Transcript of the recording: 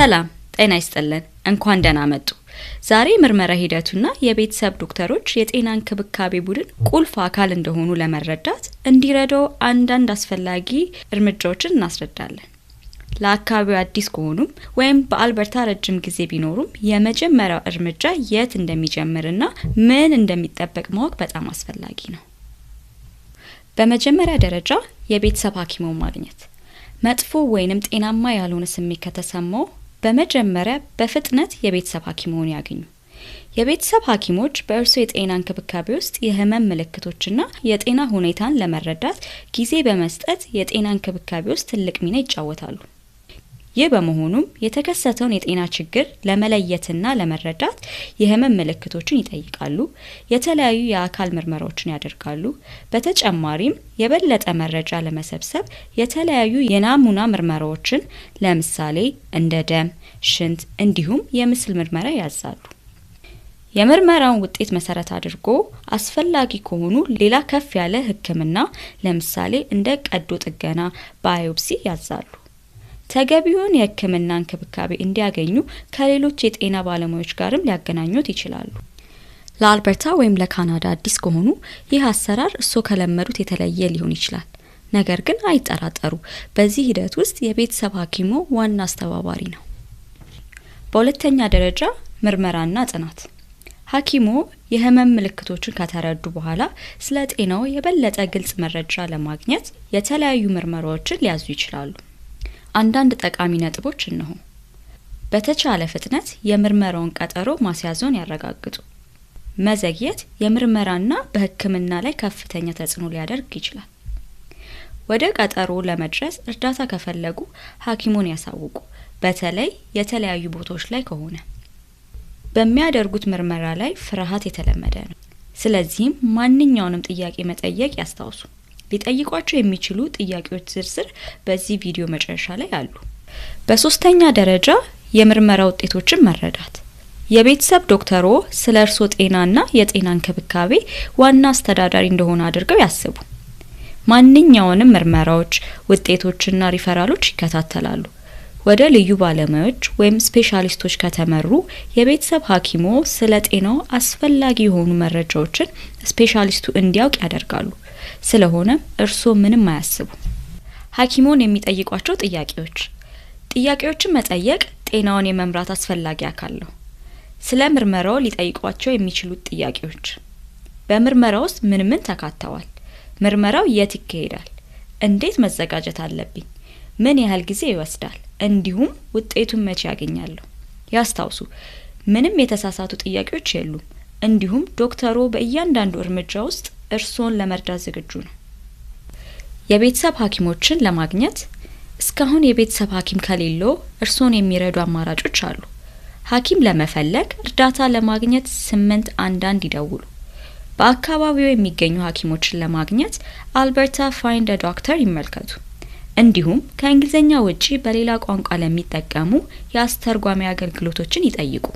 ሰላም ጤና ይስጥልን እንኳን ደህና መጡ። ዛሬ ምርመራ ሂደቱና የቤተሰብ ዶክተሮች የጤና እንክብካቤ ቡድን ቁልፍ አካል እንደሆኑ ለመረዳት እንዲረዳው አንዳንድ አስፈላጊ እርምጃዎችን እናስረዳለን። ለአካባቢው አዲስ ከሆኑም ወይም በአልበርታ ረጅም ጊዜ ቢኖሩም የመጀመሪያው እርምጃ የት እንደሚጀምርና ምን እንደሚጠበቅ ማወቅ በጣም አስፈላጊ ነው። በመጀመሪያ ደረጃ የቤተሰብ ሐኪሙን ማግኘት። መጥፎ ወይንም ጤናማ ያልሆነ ስሜት ከተሰማው በመጀመሪያ በፍጥነት የቤተሰብ ሐኪሙን ያገኙ። የቤተሰብ ሐኪሞች በእርሱ የጤና እንክብካቤ ውስጥ የህመም ምልክቶችና የጤና ሁኔታን ለመረዳት ጊዜ በመስጠት የጤና እንክብካቤ ውስጥ ትልቅ ሚና ይጫወታሉ። ይህ በመሆኑም የተከሰተውን የጤና ችግር ለመለየትና ለመረዳት የህመም ምልክቶችን ይጠይቃሉ፣ የተለያዩ የአካል ምርመራዎችን ያደርጋሉ። በተጨማሪም የበለጠ መረጃ ለመሰብሰብ የተለያዩ የናሙና ምርመራዎችን ለምሳሌ እንደ ደም፣ ሽንት እንዲሁም የምስል ምርመራ ያዛሉ። የምርመራውን ውጤት መሰረት አድርጎ አስፈላጊ ከሆኑ ሌላ ከፍ ያለ ህክምና ለምሳሌ እንደ ቀዶ ጥገና፣ ባዮፕሲ ያዛሉ። ተገቢውን የህክምና እንክብካቤ እንዲያገኙ ከሌሎች የጤና ባለሙያዎች ጋርም ሊያገናኙት ይችላሉ። ለአልበርታ ወይም ለካናዳ አዲስ ከሆኑ ይህ አሰራር እሱ ከለመዱት የተለየ ሊሆን ይችላል። ነገር ግን አይጠራጠሩ፣ በዚህ ሂደት ውስጥ የቤተሰብ ሐኪሙ ዋና አስተባባሪ ነው። በሁለተኛ ደረጃ ምርመራና ጥናት። ሐኪሙ የህመም ምልክቶችን ከተረዱ በኋላ ስለ ጤናው የበለጠ ግልጽ መረጃ ለማግኘት የተለያዩ ምርመራዎችን ሊያዙ ይችላሉ። አንዳንድ ጠቃሚ ነጥቦች እነሆ። በተቻለ ፍጥነት የምርመራውን ቀጠሮ ማስያዙን ያረጋግጡ። መዘግየት የምርመራና በህክምና ላይ ከፍተኛ ተጽዕኖ ሊያደርግ ይችላል። ወደ ቀጠሮ ለመድረስ እርዳታ ከፈለጉ ሐኪሙን ያሳውቁ፣ በተለይ የተለያዩ ቦታዎች ላይ ከሆነ። በሚያደርጉት ምርመራ ላይ ፍርሃት የተለመደ ነው። ስለዚህም ማንኛውንም ጥያቄ መጠየቅ ያስታውሱ። ሊጠይቋቸው የሚችሉ ጥያቄዎች ዝርዝር በዚህ ቪዲዮ መጨረሻ ላይ አሉ። በሶስተኛ ደረጃ የምርመራ ውጤቶችን መረዳት። የቤተሰብ ዶክተሮ ስለ እርሶ ጤናና የጤና እንክብካቤ ዋና አስተዳዳሪ እንደሆነ አድርገው ያስቡ። ማንኛውንም ምርመራዎች፣ ውጤቶችና ሪፈራሎች ይከታተላሉ። ወደ ልዩ ባለሙያዎች ወይም ስፔሻሊስቶች ከተመሩ የቤተሰብ ሐኪሙ ስለ ጤናው አስፈላጊ የሆኑ መረጃዎችን ስፔሻሊስቱ እንዲያውቅ ያደርጋሉ። ስለሆነ እርሶ ምንም አያስቡ። ሐኪሙን የሚጠይቋቸው ጥያቄዎችን መጠየቅ ጤናውን የመምራት አስፈላጊ አካል ነው። ስለ ምርመራው ሊጠይቋቸው የሚችሉት ጥያቄዎች፣ በምርመራው ውስጥ ምን ተካተዋል? ምርመራው የት ይካሄዳል? እንዴት መዘጋጀት አለብኝ? ምን ያህል ጊዜ ይወስዳል? እንዲሁም ውጤቱን መቼ ያገኛለሁ? ያስታውሱ፣ ምንም የተሳሳቱ ጥያቄዎች የሉም። እንዲሁም ዶክተሩ በእያንዳንዱ እርምጃ ውስጥ እርሶን ለመርዳት ዝግጁ ነው። የቤተሰብ ሐኪሞችን ለማግኘት እስካሁን የቤተሰብ ሐኪም ከሌለው እርሶን የሚረዱ አማራጮች አሉ። ሐኪም ለመፈለግ እርዳታ ለማግኘት 811 ይደውሉ። በአካባቢው የሚገኙ ሐኪሞችን ለማግኘት አልበርታ ፋይንድ አ ዶክተር ይመልከቱ። እንዲሁም ከእንግሊዝኛ ውጪ በሌላ ቋንቋ ለሚጠቀሙ የአስተርጓሚ አገልግሎቶችን ይጠይቁ።